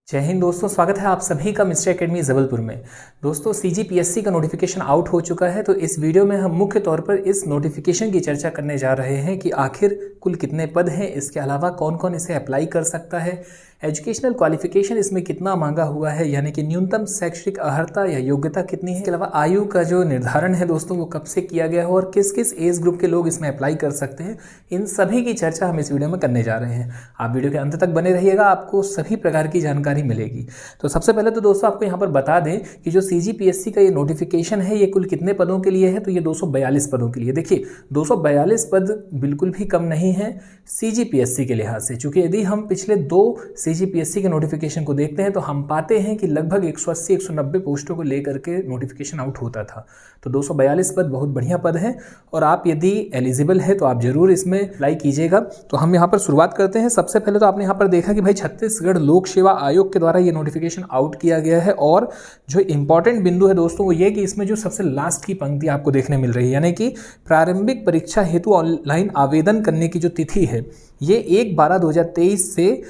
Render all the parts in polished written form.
जय हिंद दोस्तों, स्वागत है आप सभी का मिस्टर एकेडमी जबलपुर में। दोस्तों सीजीपीएससी का नोटिफिकेशन आउट हो चुका है, तो इस वीडियो में हम मुख्य तौर पर इस नोटिफिकेशन की चर्चा करने जा रहे हैं कि आखिर कुल कितने पद हैं, इसके अलावा कौन कौन इसे अप्लाई कर सकता है, एजुकेशनल क्वालिफिकेशन इसमें कितना मांगा हुआ है, यानी कि न्यूनतम शैक्षणिक अर्हता या योग्यता कितनी है, इसके अलावा आयु का जो निर्धारण है दोस्तों वो कब से किया गया है और किस किस एज ग्रुप के लोग इसमें अप्लाई कर सकते हैं, इन सभी की चर्चा हम इस वीडियो में करने जा रहे हैं। आप वीडियो के अंत तक बने रहिएगा, आपको सभी प्रकार की जानकारी मिलेगी। तो सबसे पहले तो दोस्तों आपको यहाँ पर बता दें कि जो सीजीपीएससी का ये नोटिफिकेशन है ये कुल कितने पदों के लिए है, तो ये 242 पदों के लिए। देखिए 242 पद बिल्कुल भी कम नहीं है सीजीपीएससी के लिहाज से, चूंकि यदि हम पिछले 2 सीजीपीएससी के नोटिफिकेशन को देखते हैं तो हम पाते हैं कि लगभग 180-190 पोस्टों को लेकर के नोटिफिकेशन आउट होता था। तो 242 पद बहुत बढ़िया पद है और आप यदि एलिजिबल है तो आप जरूर इसमें अप्लाई कीजिएगा। तो हम यहाँ पर शुरुआत करते हैं। सबसे पहले तो आपने यहाँ पर देखा कि भाई छत्तीसगढ़ लोक सेवा आयोग के द्वारा ये नोटिफिकेशन आउट किया गया है और जो इंपॉर्टेंट बिंदु है दोस्तों वो ये कि इसमें जो सबसे लास्ट की पंक्ति आपको देखने मिल रही है, यानी कि प्रारंभिक परीक्षा हेतु ऑनलाइन आवेदन करने की जो तिथि है ये 1/12/2023 से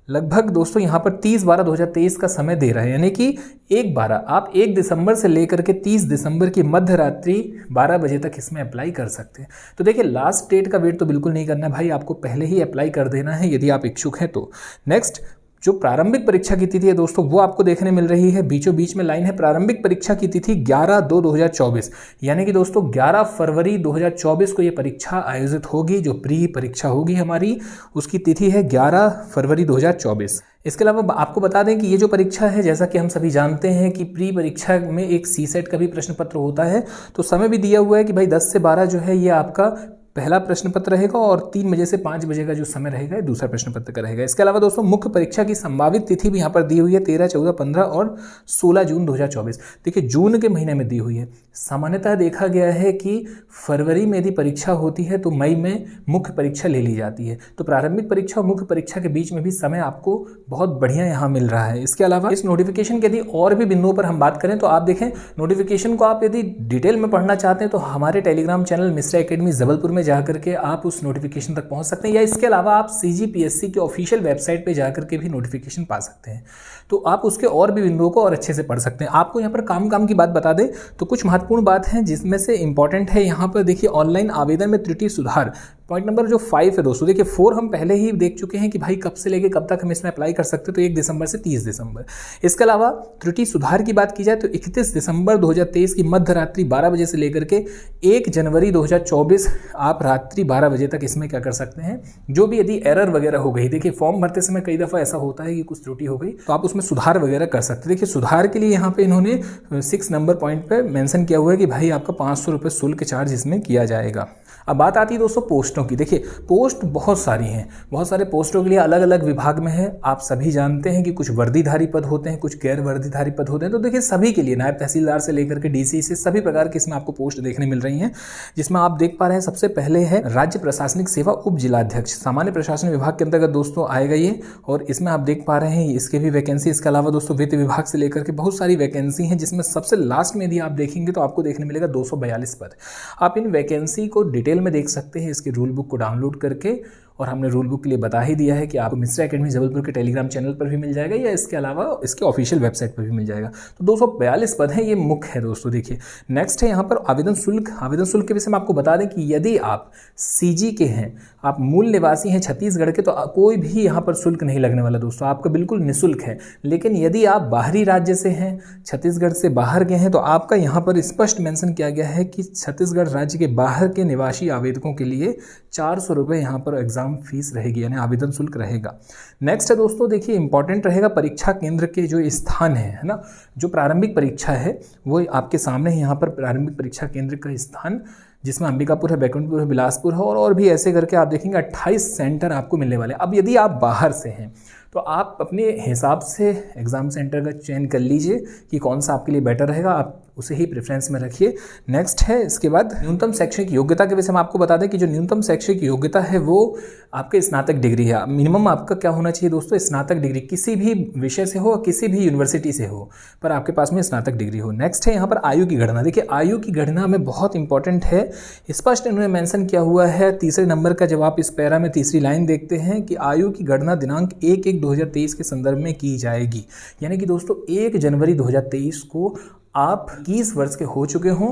लगभग दोस्तों यहाँ पर 30/12/2023 का समय दे रहा है, यानी कि 1/12 आप 1 दिसंबर से लेकर के 30 दिसंबर की मध्य रात्रि 12 बजे तक इसमें अप्लाई कर सकते हैं। तो देखिए लास्ट डेट का वेट तो बिल्कुल नहीं करना भाई, आपको पहले ही अप्लाई कर देना है यदि आप इच्छुक हैं तो। नेक्स्ट जो प्रारंभिक परीक्षा की तिथि है दोस्तों वो आपको देखने मिल रही है, बीचों बीच में लाइन है, प्रारंभिक परीक्षा की तिथि 11/2/2024, यानी कि दोस्तों 11 फरवरी 2024 को ये परीक्षा आयोजित होगी। जो प्री परीक्षा होगी हमारी उसकी तिथि है 11 फरवरी 2024। इसके अलावा आपको बता दें कि ये जो परीक्षा है, जैसा कि हम सभी जानते हैं कि प्री परीक्षा में एक सीसेट का भी प्रश्न पत्र होता है, तो समय भी दिया हुआ है कि भाई 10 से 12 जो है ये आपका पहला प्रश्न पत्र रहेगा और 3 बजे से 5 बजे का जो समय रहेगा दूसरा प्रश्न पत्र का रहेगा। इसके अलावा दोस्तों मुख्य परीक्षा की संभावित तिथि भी यहाँ पर दी हुई है 13, 14, 15 और 16 जून 2024। देखिए जून के महीने में दी हुई है। सामान्यतः देखा गया है कि फरवरी में यदि परीक्षा होती है तो मई में मुख्य परीक्षा ले ली जाती है, तो प्रारंभिक परीक्षा और मुख्य परीक्षा के बीच में भी समय आपको बहुत बढ़िया यहाँ मिल रहा है। इसके अलावा इस नोटिफिकेशन के यदि और भी बिंदुओं पर हम बात करें तो आप देखें नोटिफिकेशन को आप यदि डिटेल में पढ़ना चाहते हैं तो हमारे Telegram channel mister academy Jabalpur में जाकर के आप उस नोटिफिकेशन तक पहुंच सकते हैं, या इसके अलावा आप सीजीपीएससी के ऑफिशियल वेबसाइट पे जाकर के भी नोटिफिकेशन पा सकते हैं। तो आप उसके और भी बिंदुओं को और अच्छे से पढ़ सकते हैं। आपको यहाँ पर काम की बात बता दें तो कुछ महत्वपूर्ण बात है जिसमें से इंपॉर्टेंट है यहाँ पर देखिए ऑनलाइन आवेदन में त्रुटि सुधार। पॉइंट नंबर जो 5 है दोस्तों, देखिए 4 हम पहले ही देख चुके हैं कि भाई कब से लेके कब तक हम इसमें अप्लाई कर सकते हैं, तो 1 दिसंबर से 30 दिसंबर। इसके अलावा त्रुटि सुधार की बात की जाए तो 31 दिसंबर 2023 की मध्य रात्रि 12 बजे से लेकर के 1 जनवरी 2024 आप रात्रि 12 बजे तक इसमें क्या कर सकते हैं, जो भी यदि एरर वगैरह हो गई, देखिए फॉर्म भरते समय कई दफ़ा ऐसा होता है कि कुछ त्रुटि हो गई तो आप उसमें सुधार वगैरह कर सकते हैं। देखिए सुधार के लिए यहाँ पे इन्होंने 6 नंबर पॉइंट पे मेंशन किया हुआ है कि भाई आपका 500 रुपये शुल्क चार्ज इसमें किया जाएगा। अब बात आती है दोस्तों पोस्टों की। देखिए पोस्ट बहुत सारी हैं, बहुत सारे पोस्टों के लिए अलग अलग विभाग में है। आप सभी जानते हैं कि कुछ वर्दीधारी पद होते हैं, कुछ गैर वर्दीधारी पद होते हैं। तो देखिए सभी के लिए नायब तहसीलदार से लेकर के डीसी से सभी प्रकार की इसमें आपको पोस्ट देखने मिल रही हैं, जिसमें आप देख पा रहे हैं सबसे पहले है राज्य प्रशासनिक सेवा उप जिलाध्यक्ष, सामान्य प्रशासन विभाग के अंतर्गत दोस्तों आएगा ये, और इसमें आप देख पा रहे हैं इसके भी वैकेंसी। इसके अलावा दोस्तों वित्त विभाग से लेकर के बहुत सारी वैकेंसी हैं, जिसमें सबसे लास्ट में यदि आप देखेंगे तो आपको देखने मिलेगा 242 पद। आप इन वैकेंसी को डिटेल में देख सकते हैं इसके रूल बुक को डाउनलोड करके, और हमने रूल बुक के लिए बता ही दिया है कि आपको मिस्टर एकेडमी जबलपुर के टेलीग्राम चैनल पर भी मिल जाएगा या इसके अलावा इसके ऑफिशियल वेबसाइट पर भी मिल जाएगा। तो 242 पद हैं, ये मुख्य है दोस्तों। देखिए नेक्स्ट है यहाँ पर आवेदन शुल्क। आवेदन शुल्क के विषय में आपको बता दें कि यदि आप सीजी के हैं, आप मूल निवासी हैं छत्तीसगढ़ के, तो कोई भी यहाँ पर शुल्क नहीं लगने वाला दोस्तों, आपका बिल्कुल निःशुल्क है। लेकिन यदि आप बाहरी राज्य से हैं, छत्तीसगढ़ से बाहर गए हैं, तो आपका यहाँ पर स्पष्ट मेंशन किया गया है कि छत्तीसगढ़ राज्य के बाहर के निवासी आवेदकों के लिए 400 रुपये यहाँ पर एग्जाम फीस रहेगी, यानी आवेदन शुल्क रहेगा। नेक्स्ट है दोस्तों देखिए इंपॉर्टेंट रहेगा परीक्षा केंद्र के जो स्थान है ना, जो प्रारंभिक परीक्षा है वो आपके सामने है। यहाँ पर प्रारंभिक परीक्षा केंद्र का स्थान जिसमें अंबिकापुर है, बैकुंठपुर है, बिलासपुर है और भी ऐसे करके आप देखेंगे 28 सेंटर आपको मिलने वाले हैं। अब यदि आप बाहर से हैं तो आप अपने हिसाब से एग्ज़ाम सेंटर का चयन कर लीजिए कि कौन सा आपके लिए बेटर रहेगा। आप उसे ही प्रेफरेंस में रखिए। नेक्स्ट है इसके बाद न्यूनतम शैक्षणिक योग्यता के विषय में आपको बता दें कि जो न्यूनतम शैक्षणिक योग्यता है वो आपके स्नातक डिग्री है। मिनिमम आपका क्या होना चाहिए दोस्तों, स्नातक डिग्री, किसी भी विषय से हो, किसी भी यूनिवर्सिटी से हो, पर आपके पास में स्नातक डिग्री हो। नेक्स्ट है यहाँ पर आयु की गणना। देखिए आयु की गणना में बहुत इंपॉर्टेंट है, स्पष्ट इन्होंने मेंशन किया हुआ है तीसरे नंबर का। जब आप इस पैरा में तीसरी लाइन देखते हैं कि आयु की गणना दिनांक 1/1/2023 के संदर्भ में की जाएगी, यानी कि दोस्तों 1 जनवरी 2023 को आप 21 वर्ष के हो चुके हों।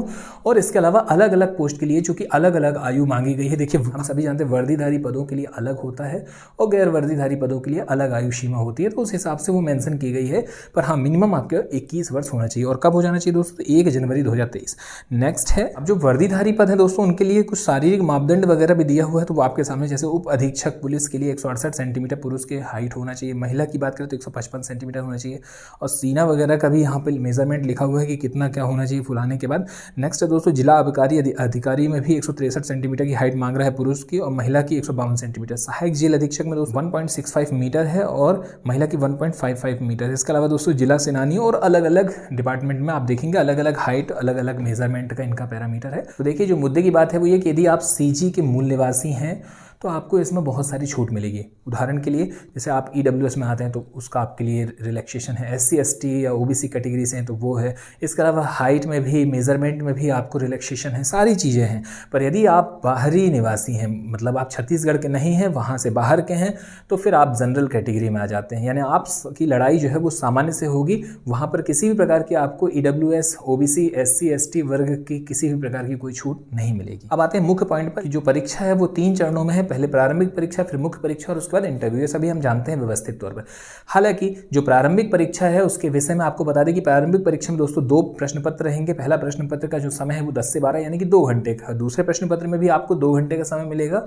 और इसके अलावा अलग अलग पोस्ट के लिए चूंकि अलग अलग आयु मांगी गई है, देखिए हम सभी जानते हैं वर्दीधारी पदों के लिए अलग होता है और गैर वर्दीधारी पदों के लिए अलग आयु सीमा होती है, तो उस हिसाब से वो मेंशन की गई है। पर हाँ, मिनिमम आपके 21 वर्ष होना चाहिए। और कब हो जाना चाहिए दोस्तों, 1 जनवरी 2023। नेक्स्ट है, अब जो वर्दीधारी पद है दोस्तों उनके लिए कुछ शारीरिक मापदंड वगैरह भी दिया हुआ है, तो वो आपके सामने, जैसे उप अधीक्षक पुलिस के लिए 168 सेंटीमीटर पुरुष के हाइट होना चाहिए, महिला की बात करें तो 155 सेंटीमीटर होना चाहिए, और सीना वगैरह का भी यहाँ पे मेजरमेंट लिखा हुआ है कि कितना क्या होना चाहिए फुलाने के बाद। नेक्स्ट है दोस्तों, जिला अबकारी अधिकारी में भी 163 सेंटीमीटर की हाइट मांग रहा है पुरुष की, और महिला की 152 सेंटीमीटर। सहायक जेल अधीक्षक में दोस्तों 1.65 मीटर है और महिला की 1.55 मीटर है। इसके अलावा दोस्तों जिला सेनानी और अलग अलग डिपार्टमेंट में आप देखेंगे अलग अलग हाइट, अलग अलग मेजरमेंट का इनका पैरामीटर है। तो देखिए जो मुद्दे की बात है वो ये कि यदि आप सीजी के मूल निवासी हैं तो आपको इसमें बहुत सारी छूट मिलेगी। उदाहरण के लिए जैसे आप ईडब्ल्यूएस में आते हैं तो उसका आपके लिए रिलैक्सेशन है, SC ST या OBC कैटेगरी से हैं तो वो है। इसके अलावा हाइट में भी, मेजरमेंट में भी आपको रिलैक्सेशन है, सारी चीज़ें हैं। पर यदि आप बाहरी निवासी हैं, मतलब आप छत्तीसगढ़ के नहीं हैं, वहाँ से बाहर के हैं, तो फिर आप जनरल कैटेगरी में आ जाते हैं, यानी आपकी लड़ाई जो है वो सामान्य से होगी। वहाँ पर किसी भी प्रकार की आपको EWS, OBC, SC ST वर्ग की किसी भी प्रकार की कोई छूट नहीं मिलेगी। अब आते हैं मुख्य पॉइंट पर। जो परीक्षा है वो 3 चरणों में है, पहले प्रारंभिक परीक्षा, फिर मुख्य परीक्षा और उसके बाद इंटरव्यू। ये सभी हम जानते हैं व्यवस्थित तौर पर। हालांकि जो प्रारंभिक परीक्षा है उसके विषय में आपको बता दें कि प्रारंभिक परीक्षा में दोस्तों 2 प्रश्न पत्र रहेंगे। पहला प्रश्न पत्र का जो समय है वो 10 से 12 यानी कि 2 घंटे का। दूसरे प्रश्न पत्र में भी आपको 2 घंटे का समय मिलेगा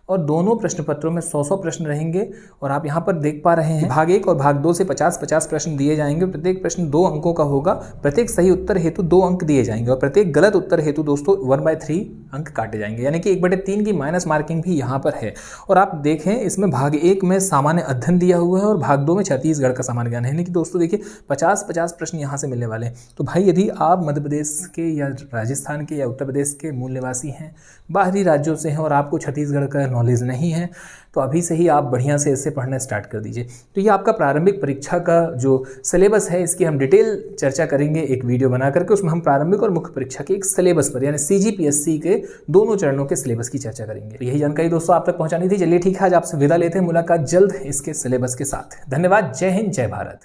और दोनों प्रश्न पत्रों में 100 प्रश्न रहेंगे। और आप यहाँ पर देख पा रहे हैं भाग 1 और भाग 2 से 50-50 प्रश्न दिए जाएंगे। प्रत्येक प्रश्न 2 अंकों का होगा। प्रत्येक सही उत्तर हेतु 2 अंक दिए जाएंगे और प्रत्येक गलत उत्तर हेतु दोस्तों 1/3 अंक काटे जाएंगे, यानी कि 1/3 की माइनस मार्किंग भी यहाँ पर है। और आप देखें इसमें भाग 1 में सामान्य अध्ययन दिया हुआ है और भाग 2 में छत्तीसगढ़ का सामान्य ज्ञान है, यानी कि दोस्तों देखिए 50-50 प्रश्न यहाँ से मिलने वाले हैं। तो भाई यदि आप मध्य प्रदेश के या राजस्थान के या उत्तर प्रदेश के मूल निवासी हैं, बाहरी राज्यों से हैं और आपको छत्तीसगढ़ का नॉलेज नहीं है, तो अभी से ही आप बढ़िया से इससे पढ़ना स्टार्ट कर दीजिए। तो ये आपका प्रारंभिक परीक्षा का जो सिलेबस है इसकी हम डिटेल चर्चा करेंगे एक वीडियो बना करके। उसमें हम प्रारंभिक और मुख्य परीक्षा के एक सिलेबस पर यानी CGPSC के दोनों चरणों के सिलेबस की चर्चा करेंगे। तो यही जानकारी दोस्तों आप तक पहुंचानी थी। चलिए ठीक है, आज आपसे विदा लेते हैं, मुलाकात जल्द इसके सिलेबस के साथ। धन्यवाद। जय हिंद, जय भारत।